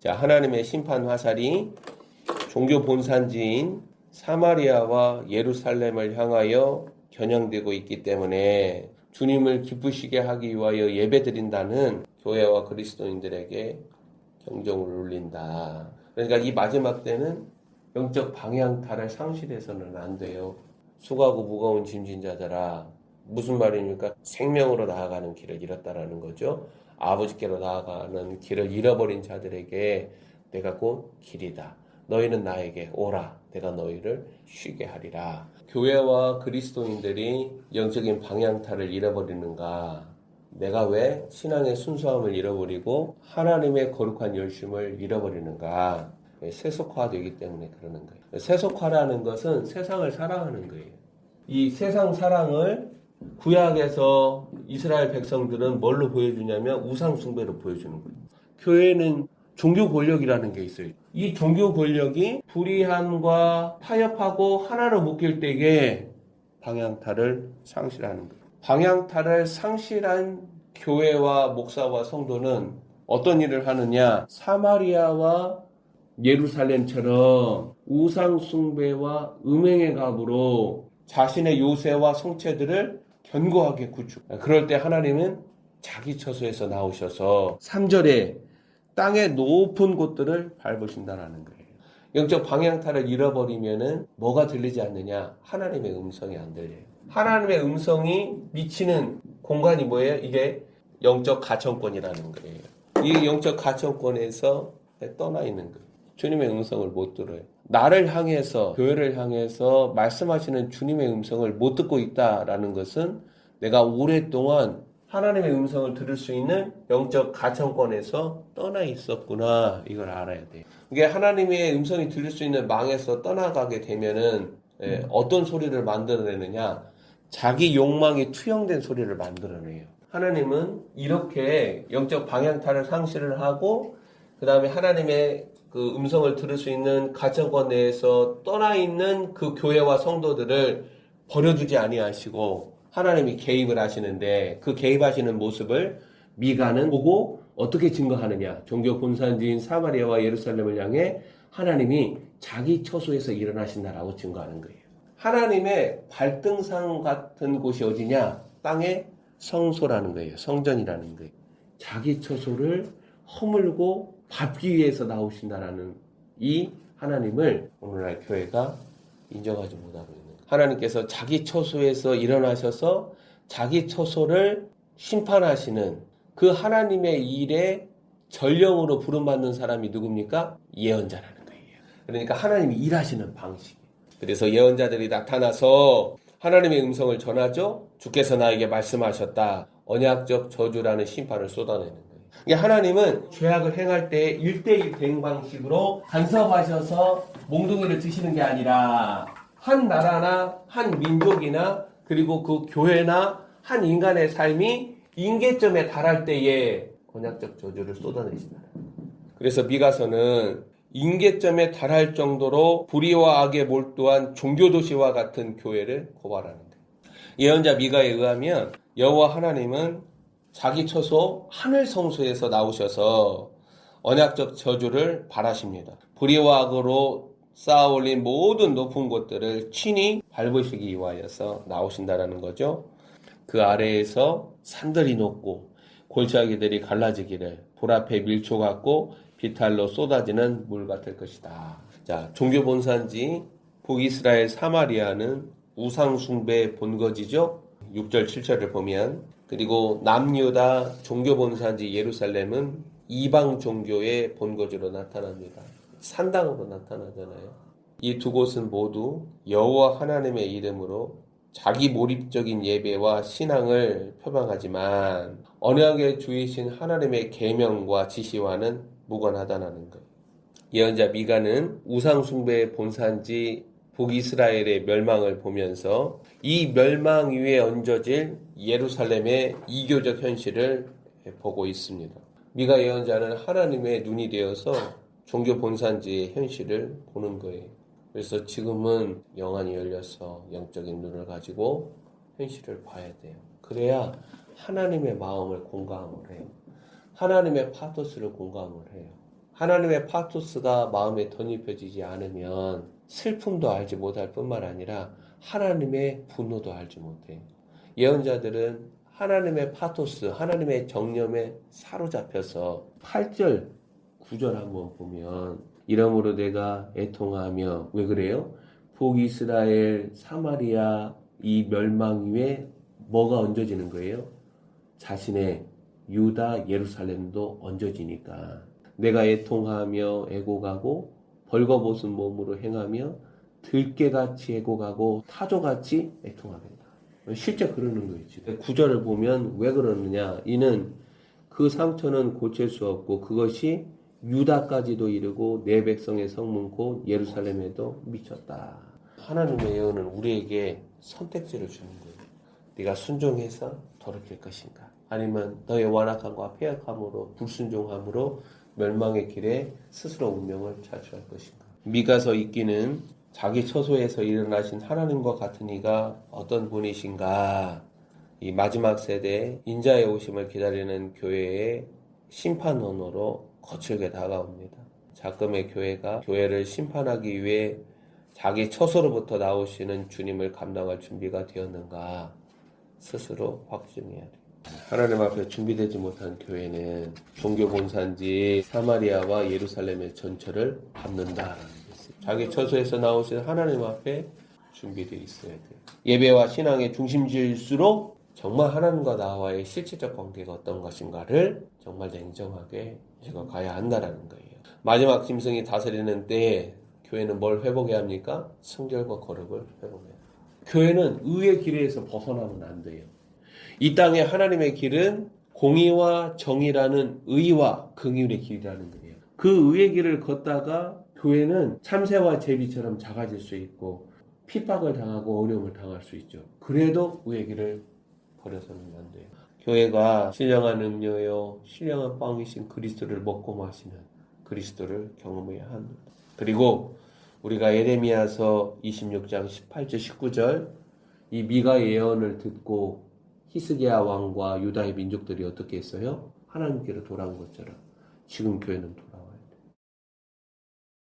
자, 하나님의 심판 화살이 종교 본산지인 사마리아와 예루살렘을 향하여 겨냥되고 있기 때문에 주님을 기쁘시게 하기 위하여 예배드린다는 교회와 그리스도인들에게 경종을 울린다. 그러니까 이 마지막 때는 영적 방향타를 상실해서는 안 돼요. 수고하고 무거운 짐진 자들아, 무슨 말입니까? 생명으로 나아가는 길을 잃었다라는 거죠. 아버지께로 나아가는 길을 잃어버린 자들에게 내가 곧 길이다. 너희는 나에게 오라. 내가 너희를 쉬게 하리라. 교회와 그리스도인들이 영적인 방향타를 잃어버리는가? 내가 왜 신앙의 순수함을 잃어버리고 하나님의 거룩한 열심을 잃어버리는가? 세속화되기 때문에 그러는 거예요. 세속화라는 것은 세상을 사랑하는 거예요. 이 세상 사랑을 구약에서 이스라엘 백성들은 뭘로 보여주냐면 우상 숭배로 보여주는 거예요. 교회는 종교 권력이라는 게 있어요. 이 종교 권력이 불의함과 타협하고 하나로 묶일 때에 방향타를 상실하는 거예요. 방향타를 상실한 교회와 목사와 성도는 어떤 일을 하느냐? 사마리아와 예루살렘처럼 우상 숭배와 음행의 갑으로 자신의 요새와 성체들을 견고하게 구축. 그럴 때 하나님은 자기 처소에서 나오셔서 3절에 땅의 높은 곳들을 밟으신다는 거예요. 영적 방향타를 잃어버리면은 뭐가 들리지 않느냐? 하나님의 음성이 안 들려요. 하나님의 음성이 미치는 공간이 뭐예요? 이게 영적 가천권이라는 거예요. 이 영적 가천권에서 떠나 있는 거예요. 주님의 음성을 못 들어요. 나를 향해서, 교회를 향해서 말씀하시는 주님의 음성을 못 듣고 있다라는 것은 내가 오랫동안 하나님의 음성을 들을 수 있는 영적 가천권에서 떠나 있었구나. 이걸 알아야 돼요. 이게 하나님의 음성이 들릴 수 있는 망에서 떠나가게 되면은 어떤 소리를 만들어내느냐? 자기 욕망이 투영된 소리를 만들어내요. 하나님은 이렇게 영적 방향타를 상실을 하고 그 다음에 하나님의 그 음성을 들을 수 있는 가천권 내에서 떠나 있는 그 교회와 성도들을 버려두지 아니하시고 하나님이 개입을 하시는데 그 개입하시는 모습을 미가는 보고 어떻게 증거하느냐? 종교 본산지인 사마리아와 예루살렘을 향해 하나님이 자기 처소에서 일어나신다라고 증거하는 거예요. 하나님의 발등상 같은 곳이 어디냐? 땅의 성소라는 거예요. 성전이라는 거예요. 자기 처소를 허물고 밟기 위해서 나오신다라는 이 하나님을 오늘날 교회가 인정하지 못하고 있는 거예요. 하나님께서 자기 처소에서 일어나셔서 자기 처소를 심판하시는 그 하나님의 일에 전령으로 부름받는 사람이 누굽니까? 예언자라는 거예요. 그러니까 하나님이 일하시는 방식. 그래서 예언자들이 나타나서 하나님의 음성을 전하죠. 주께서 나에게 말씀하셨다. 언약적 저주라는 심판을 쏟아내는 거예요. 하나님은 죄악을 행할 때 1대1 대응 방식으로 간섭하셔서 몽둥이를 드시는 게 아니라 한 나라나 한 민족이나 그리고 그 교회나 한 인간의 삶이 임계점에 달할 때에 언약적 저주를 쏟아내신다. 그래서 미가서는 임계점에 달할 정도로 불의와 악에 몰두한 종교도시와 같은 교회를 고발하는데 예언자 미가에 의하면 여호와 하나님은 자기 처소 하늘 성소에서 나오셔서 언약적 저주를 발하십니다. 불의와 악으로 쌓아올린 모든 높은 곳들을 친히 밟으시기 위하여서 나오신다라는 거죠. 그 아래에서 산들이 녹고 골짜기들이 갈라지기를 불 앞에 밀초 같고 비탈로 쏟아지는 물 같을 것이다. 자, 종교 본산지 북이스라엘 사마리아는 우상 숭배의 본거지죠. 6절 7절을 보면 그리고 남유다 종교 본산지 예루살렘은 이방 종교의 본거지로 나타납니다. 산당으로 나타나잖아요. 이 두 곳은 모두 여호와 하나님의 이름으로 자기 몰입적인 예배와 신앙을 표방하지만 언약의 주이신 하나님의 계명과 지시와는 무관하다는 거예요. 예언자 미가는 우상 숭배의 본산지 북이스라엘의 멸망을 보면서 이 멸망 위에 얹어질 예루살렘의 이교적 현실을 보고 있습니다. 미가 예언자는 하나님의 눈이 되어서 종교 본산지의 현실을 보는 거예요. 그래서 지금은 영안이 열려서 영적인 눈을 가지고 현실을 봐야 돼요. 그래야 하나님의 마음을 공감을 해요. 하나님의 파토스를 공감을 해요. 하나님의 파토스가 마음에 덧입혀지지 않으면 슬픔도 알지 못할 뿐만 아니라 하나님의 분노도 알지 못해요. 예언자들은 하나님의 파토스, 하나님의 정념에 사로잡혀서 8절, 9절 한번 보면 이러므로 내가 애통하며 왜 그래요? 북이스라엘, 사마리아 이 멸망 위에 뭐가 얹어지는 거예요? 자신의 유다, 예루살렘도 얹어지니까 내가 애통하며 애곡하고 벌거벗은 몸으로 행하며 들깨같이 애곡하고 타조같이 애통하겠다. 실제 그러는 거있지. 구절을 보면 왜 그러느냐? 이는 그 상처는 고칠 수 없고 그것이 유다까지도 이르고 내 백성의 성문 곧 예루살렘에도 미쳤다. 하나님의 예언은 우리에게 선택지를 주는 거예요. 네가 순종해서 돌이킬 것인가? 아니면 너의 완악함과 패역함으로 불순종함으로 멸망의 길에 스스로 운명을 자초할 것인가? 미가서 읽기는 자기 처소에서 일어나신 하나님과 같은 이가 어떤 분이신가? 이 마지막 세대 인자의 오심을 기다리는 교회의 심판원으로 거칠게 다가옵니다. 작금의 교회가 교회를 심판하기 위해 자기 처소로부터 나오시는 주님을 감당할 준비가 되었는가 스스로 확증해야 돼요. 하나님 앞에 준비되지 못한 교회는 종교 본산지 사마리아와 예루살렘의 전철을 밟는다라는 것이죠. 자기 처소에서 나오신 하나님 앞에 준비되어 있어야 돼요. 예배와 신앙의 중심지일수록 정말 하나님과 나와의 실질적 관계가 어떤 것인가를 정말 냉정하게 읽어가야 한다라는 거예요. 마지막 짐승이 다스리는 때에 교회는 뭘 회복해야 합니까? 순결과 거룩을 회복해야 돼요. 교회는 의의 길에서 벗어나면 안 돼요. 이 땅의 하나님의 길은 공의와 정의라는 의와 긍휼의 길이라는 거예요. 그 의의 길을 걷다가 교회는 참새와 제비처럼 작아질 수 있고 핍박을 당하고 어려움을 당할 수 있죠. 그래도 의의 길을 버려서는 안 돼요. 교회가 신령한 음료요 신령한 빵이신 그리스도를 먹고 마시는 그리스도를 경험해야 합니다. 그리고 우리가 에레미야서 26장 18절 19절 이 미가 예언을 듣고 히스기야 왕과 유다의 민족들이 어떻게 했어요? 하나님께로 돌아온 것처럼 지금 교회는